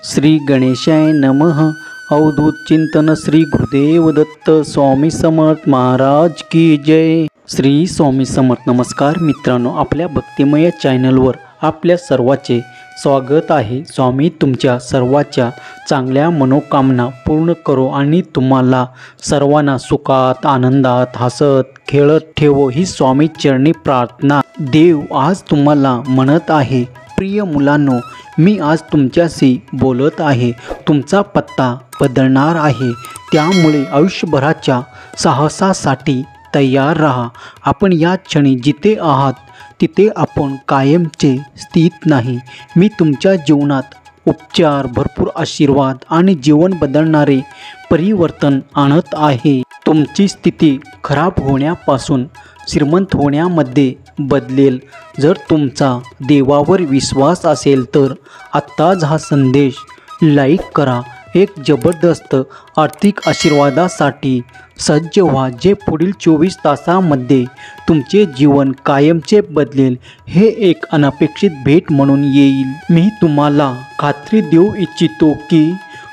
श्री गणेशाय नमः। अवधूत चिंतन श्री गुरुदेव दत्त स्वामी समर्थ महाराज की जय। श्री स्वामी समर्थ। नमस्कार मित्रांनो, आपल्या भक्तिमय चॅनलवर आपल्या सर्वांचे स्वागत आहे। स्वामी तुमच्या सर्वांच्या चांगल्या मनोकामना पूर्ण करो आणि तुम्हाला सर्वांना सुखात आनंदात हसत खेळत ठेवो ही स्वामी चरणी प्रार्थना। देव आज तुम्हाला म्हणत आहे, प्रिय मुलांनो, मी आज तुमच्याशी बोलत आहे। तुमचा पत्ता बदलणार आहे, त्यामुळे आयुष्यभराच्या साहसासाठी तयार राहा। आपण या क्षणी जिथे आहात तिथे आपण कायमचे स्थित नाही। मी तुमच्या जीवनात उपचार, भरपूर आशीर्वाद आणि जीवन बदलणारे परिवर्तन आणत आहे। तुमची स्थिती खराब होण्यापासून श्रीमंत होण्यामध्ये बदलेल। जर तुमचा देवावर विश्वास असेल तर आत्ताच हा संदेश लाईक करा। एक जबरदस्त आर्थिक आशीर्वादासाठी सज्ज व्हा, जे पुढील 24 तासांमध्ये तुमचे जीवन कायमचे बदलेल। हे एक अनपेक्षित भेट म्हणून येईल। मी तुम्हाला खात्री देऊ इच्छितो की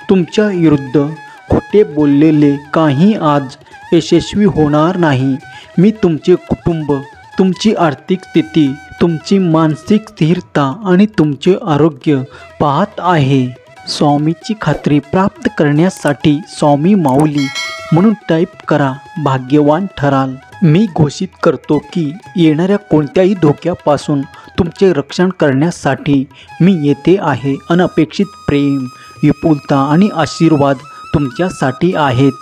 तुमच्या विरुद्ध खोटे बोललेले काही आज यशस्वी होणार नाही। मी तुमचे कुटुंब, तुमची आर्थिक स्थिती, तुमची मानसिक स्थिरता आणि तुमचे आरोग्य पाहत आहे। स्वामीची खात्री प्राप्त करण्यासाठी स्वामी माऊली म्हणून टाईप करा, भाग्यवान ठराल। मी घोषित करतो की येणाऱ्या कोणत्याही धोक्यापासून तुमचे रक्षण करण्यासाठी मी येथे आहे। अनपेक्षित प्रेम, विपुलता आणि आशीर्वाद तुमच्यासाठी आहेत।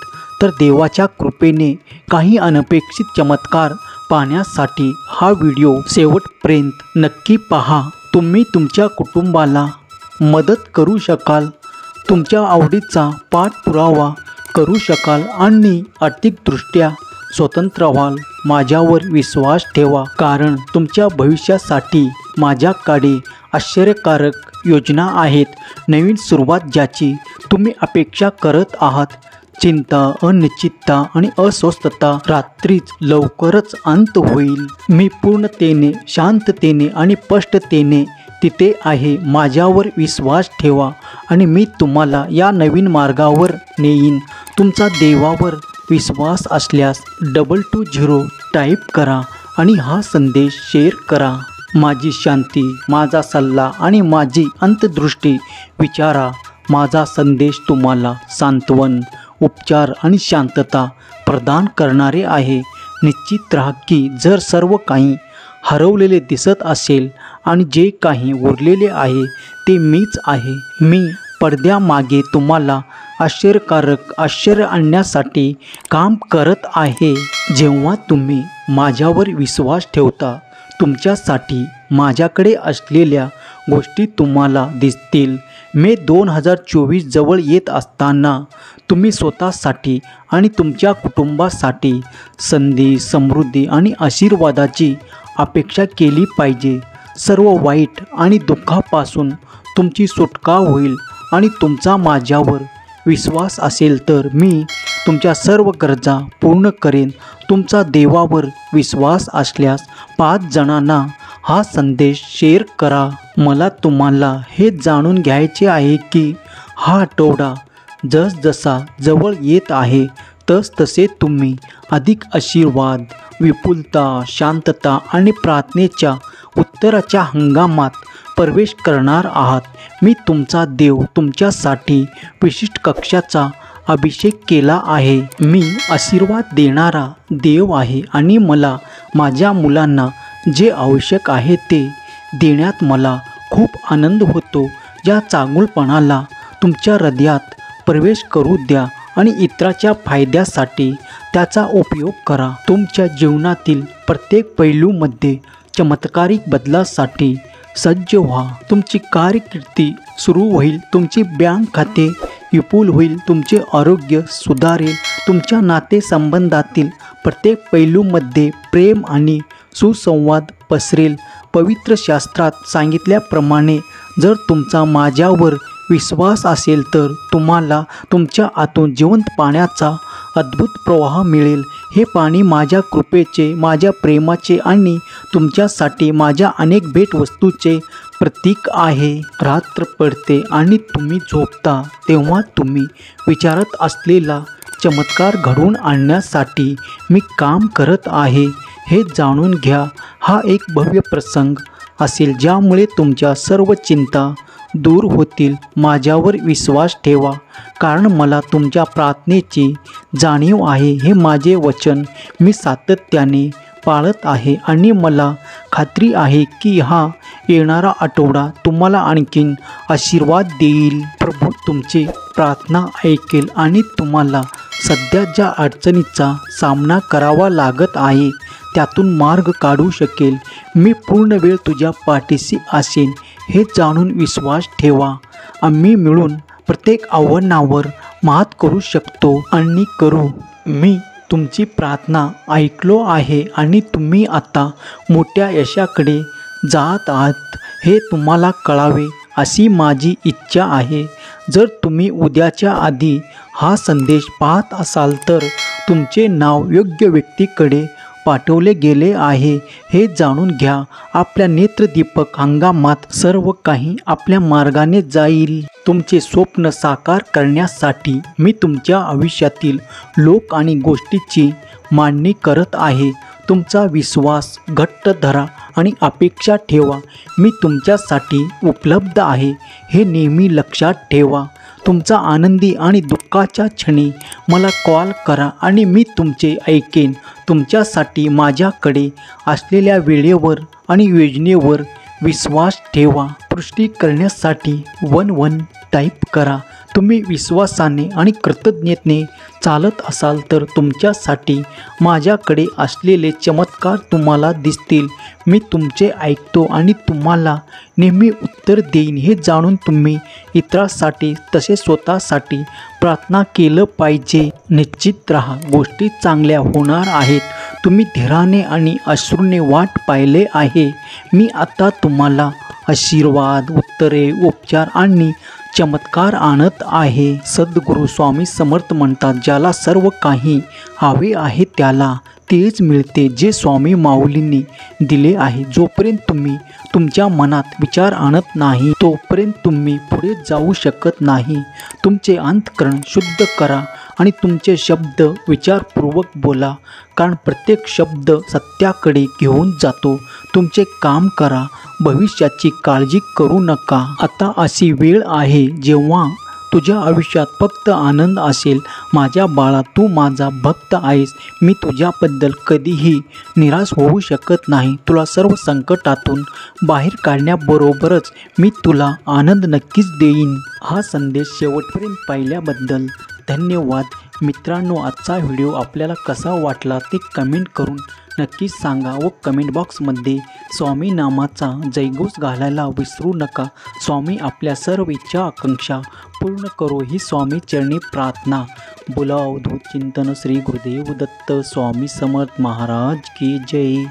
तर देवाच्या कृपेने काही अनपेक्षित चमत्कार पाहण्यासाठी हा व्हिडिओ शेवटपर्यंत नक्की पहा। तुम्ही तुमच्या कुटुंबाला मदत करू शकाल, तुमच्या आवडीचा पाठपुरावा करू शकाल आणि आर्थिकदृष्ट्या स्वतंत्र व्हाल। माझ्यावर विश्वास ठेवा, कारण तुमच्या भविष्यासाठी माझ्याकडे आश्चर्यकारक योजना आहेत। नवीन सुरुवात ज्याची तुम्ही अपेक्षा करत आहात। चिंता, अनिश्चितता आणि अस्वस्थता रात्रीच लवकरच अंत होईल। मी पूर्णतेने, शांततेने आणि स्पष्टतेने तिथे आहे। माझ्यावर विश्वास ठेवा आणि मी तुम्हाला या नवीन मार्गावर नेईन। तुमचा देवावर विश्वास असल्यास 220 टाईप करा आणि हा संदेश शेअर करा। माझी शांती, माझा सल्ला आणि माझी अंतर्दृष्टी विचारा। माझा संदेश तुम्हाला सांत्वन, उपचार आणि शांतता प्रदान करणारे आहे। निश्चित राहा की जर सर्व काही हरवलेले दिसत असेल आणि जे काही उरलेले आहे ते मीच आहे। मी पडद्यामागे तुम्हाला आश्चर्यकारक आश्चर्य आणण्यासाठी काम करत आहे। जेव्हा तुम्ही माझ्यावर विश्वास ठेवता, तुमच्यासाठी माझ्याकडे असलेल्या गोष्टी तुम्हाला दिसतील। मे 2024 जवळ येत असताना तुम्ही स्वतःसाठी आणि तुमच्या कुटुंबासाठी संधी, समृद्धी आणि आशीर्वादाची अपेक्षा केली पाहिजे। सर्व वाईट आणि दुःखापासून तुमची सुटका होईल आणि तुमचा माझ्यावर विश्वास असेल तर मी तुमच्या सर्व गरजा पूर्ण करेन। तुमचा देवावर विश्वास असल्यास 5 जणांना हा संदेश शेअर करा। मला तुम्हाला हे जाणून घ्यायचे आहे की हा आठवडा जसजसा जवळ येत आहे तसतसे तुम्ही अधिक आशीर्वाद, विपुलता, शांतता आणि प्रार्थनेच्या उत्तराच्या हंगामात प्रवेश करणार आहात। मी तुमचा देव तुमच्यासाठी विशिष्ट कक्षाचा अभिषेक केला आहे। मी आशीर्वाद देणारा देव आहे आणि मला माझ्या मुलांना जे आवश्यक आहे ते देण्यात मला खूप आनंद होतो। या चांगुलपणाला तुमच्या हृदयात प्रवेश करू द्या आणि इतरांच्या फायद्यासाठी त्याचा उपयोग करा। तुमच्या जीवनातील प्रत्येक पैलूमध्ये चमत्कारिक बदलासाठी सज्ज व्हा। तुमची कारकिर्दी सुरू होईल, तुमची बँक खाते विपुल होईल, तुमचे आरोग्य सुधारेल, तुमच्या नातेसंबंधातील प्रत्येक पैलूमध्ये प्रेम आणि सुसंवाद पसरेल। पवित्र शास्त्रात सांगितल्याप्रमाणे जर तुमचा माझ्यावर विश्वास असेल तर तुम्हाला तुमच्या आतून जिवंत पाण्याचा अद्भुत प्रवाह मिळेल। हे पाणी माझ्या कृपेचे, माझ्या प्रेमाचे आणि तुमच्यासाठी माझ्या अनेक भेटवस्तूचे प्रतीक आहे. रात्र पडते आणि तुम्ही झोपता तेव्हा तुम्ही विचारत असलेला चमत्कार घडवून आणण्यासाठी मी काम करत आहे हे जाणून घ्या. हा एक भव्य प्रसंग असेल ज्यामुळे तुमच्या सर्व चिंता दूर होतील. माझ्यावर विश्वास ठेवा, कारण मला तुमच्या प्रार्थनेची जाणीव आहे. हे माझे वचन मी सातत्याने पाळत आहे आणि मला खात्री आहे की हा येणारा आठवडा तुम्हाला आणखीन आशीर्वाद देईल. प्रभू तुमची प्रार्थना ऐकेल आणि तुम्हाला सध्या ज्या अडचणीचा सामना करावा लागत आहे त्यातून मार्ग काढू शकेल. मी पूर्ण वेळ तुझ्या पाठीशी असेन हे जाणून विश्वास ठेवा. आम्ही मिळून प्रत्येक आव्हानावर मात करू शकतो आणि करू. मी तुमची प्रार्थना ऐकलो आहे आणि तुम्ही आता मोठ्या यशाकडे जात आहात हे तुम्हाला कळावे अशी माझी इच्छा आहे. जर तुम्ही उद्याच्या आधी हा संदेश पाहत असाल तर तुमचे नाव योग्य व्यक्तीकडे पाठवले गेले आहे हे जाणून घ्या. आपल्या नेत्रदीपक हंगामात सर्व काही आपल्या मार्गाने जाईल. तुमचे स्वप्न साकार करण्यासाठी मी तुमच्या आयुष्यातील लोक आणि गोष्टीची मांडणी करत आहे. तुमचा विश्वास घट्ट धरा आणि अपेक्षा ठेवा. मी तुमच्यासाठी उपलब्ध आहे हे नेहमी लक्षात ठेवा. तुमचा आनंदी आणि दुःखाच्या क्षणी मला कॉल करा आणि मी तुमचे ऐकेन. तुमच्यासाठी माझ्याकडे असलेल्या वेळेवर आणि योजनेवर विश्वास ठेवा. पुष्टी करण्यासाठी 11 टाईप करा. तुम्ही विश्वासाने आणि कृतज्ञतेने चालत असाल तर तुमच्यासाठी माझ्याकडे असलेले चमत्कार तुम्हाला दिसतील. मी तुमचे ऐकतो आणि तुम्हाला नेहमी उत्तर देईन हे जाणून तुम्ही इतरांसाठी तसे स्वतःसाठी प्रार्थना केलं पाहिजे. निश्चित राहा, गोष्टी चांगल्या होणार आहेत. तुम्ही धीराने आणि अश्रूने वाट पाहिले आहे. मी आता तुम्हाला आशीर्वाद, उत्तरे, उपचार आणि चमत्कार आणत आहे. सद्गुरू स्वामी समर्थ म्हणतात, ज्याला सर्व काही हवे आहे त्याला तेच मिळते जे स्वामी माऊलींनी दिले आहे. जोपर्यंत तुम्ही तुमच्या मनात विचार आणत नाही तोपर्यंत तुम्ही पुढे जाऊ शकत नाही. तुमचे अंतःकरण शुद्ध करा आणि तुमचे शब्द विचारपूर्वक बोला, कारण प्रत्येक शब्द सत्याकडे घेऊन जातो. तुमचे काम करा, भविष्याची काळजी करू नका. आता अशी वेळ आहे जेव्हा तुझ्या आयुष्यात फक्त आनंद असेल. माझ्या बाळा, तू माझा भक्त आहेस. मी तुझ्याबद्दल कधीही निराश होऊ शकत नाही. तुला सर्व संकटातून बाहेर काढण्याबरोबरच मी तुला आनंद नक्कीच देईन. हा संदेश शेवटपर्यंत पाहिल्याबद्दल धन्यवाद. मित्रांनो, आजचा व्हिडिओ आपल्याला कसा वाटला ते कमेंट करून नक्कीच सांगा व कमेंट बॉक्समध्ये स्वामी नामाचा जयघोष घालायला विसरू नका. स्वामी आपल्या सर्व इच्छा आकांक्षा पूर्ण करो ही स्वामी चरणी प्रार्थना. बोला अवधूत चिंतन श्री गुरुदेव दत्त स्वामी समर्थ महाराज की जय.